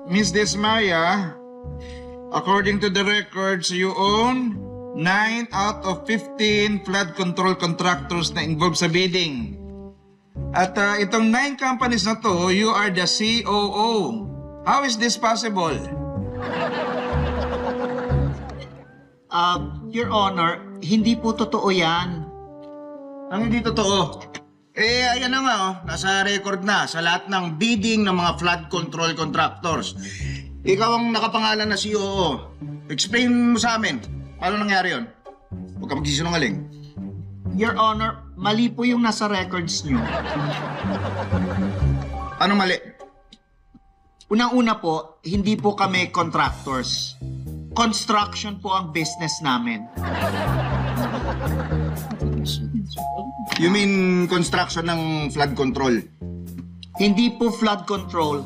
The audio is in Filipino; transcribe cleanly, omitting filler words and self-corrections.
Miss Desmaya, according to the records, you own 9 out of 15 flood control contractors na involved sa bidding. At itong 9 companies na to, you are the COO. How is this possible? Your Honor, hindi po totoo yan. Ang hindi totoo. Ayan na nga, nasa record na sa lahat ng bidding ng mga flood control contractors. Ikaw ang nakapangalan na COO. Explain mo sa amin, paano nangyari yun? Huwag ka magsisinungaling. Your Honor, mali po yung nasa records nyo. Anong mali? Unang-una po, hindi po kami contractors. Construction po ang business namin. You mean construction ng flood control? Hindi po flood control,